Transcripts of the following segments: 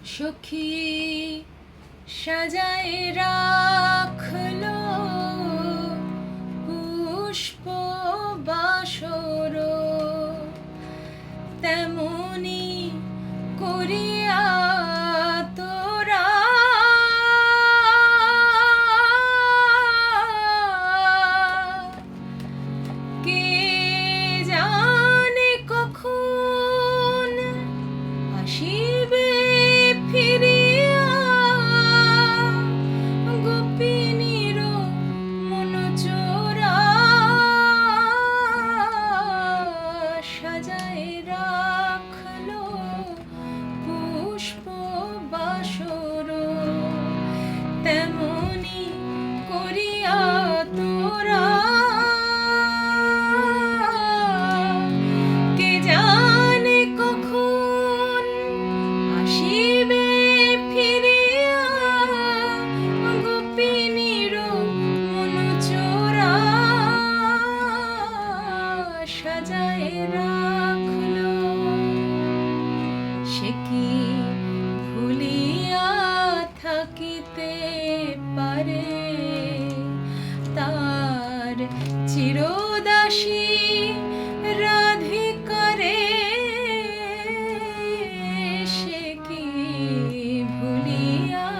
সখী সাজায় রাখলো পুষ্প বাসর, তেমনি করিয়া তোরা কে জানে কখন আসিবে ফিরিয়া গোপিনীর মন চোরা। সাজায় রাখলো পুষ্প বাসর, তেমনি করিয়া তোরা কে জানে কখন আসিবে ফিরিয়া গোপিনীর মন চোরা। সাজায় রাখলো সে কি ভুলিয়া থাকিতে পারে তার চিরদাসী রাধিকারে। সে কি ভুলিয়া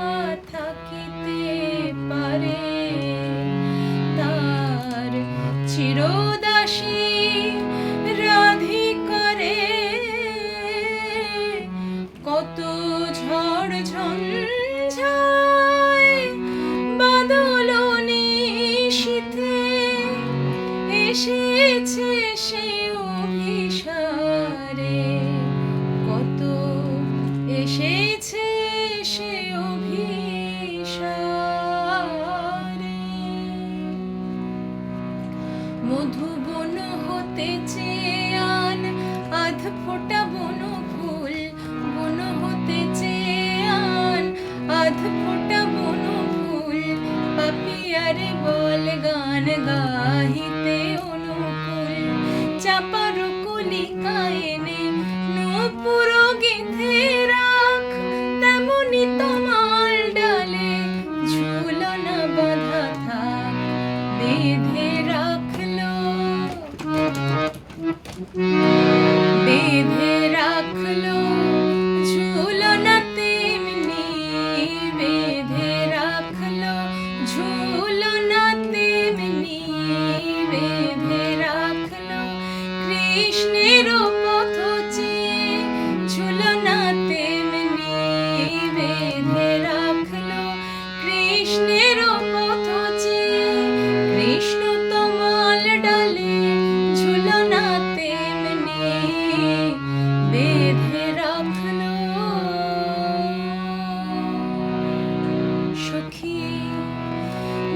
থাকিতে পারে তার চিরদাসী রাধিকারে। কত ঝড় ঝঞ্ঝায় বাদল নিশীথে এসেছে সে অভিসারে। কত এসেছে সে অভিসারে। মধুবন হতেছে আন আধ ফোঁটা বন ফুল, বন হতেছে আন আধ ফোঁটা বন ফুল। পাপিয়ারে বল গান গাহিতে অনুকূল, চাপার কলিকা এনে নূপুর গেঁথে রাখ। তেমনি তমাল ডালে ঝুলনা বাঁধা থাক, বেঁধে রাখলো বেঁধে রাখলো ঝুলনা তেমনি বেঁধে রাখলো ঝুলনা তেমনি বেঁধে রাখলো কৃষ্ণের পথ চেয়ে। ঝুলনা তেমনি বেঁধে রাখলো কৃষ্ণের পথ চেয়ে। কৃষ্ণ তমাল ডালে ঝুলনা তেমনি বেঁধে রাখলো। সখী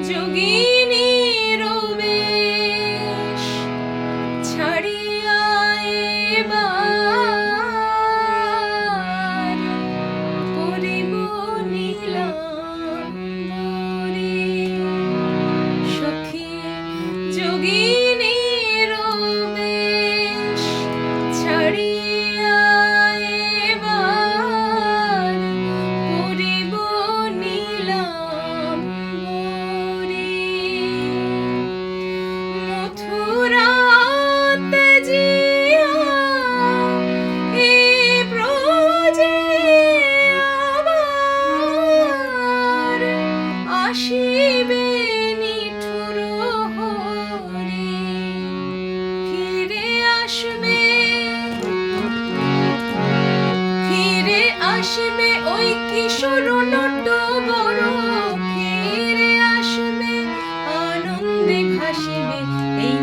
যোগিনীর বেশ ছাড়িয়া এবার করিব নীলাম্বরী। সখী যোগিনীর বেশ ছাড়িয়া এবার করিব নীলাম্বরী। মথুরাতে জিয়া এ ব্রজে আবার আসিবে নিঠুর হরি। ফিরে আসবে ফিরে আসবে ওই কিশোর নট বড়। ফিরে আসবে আনন্দে ভাসিবে এই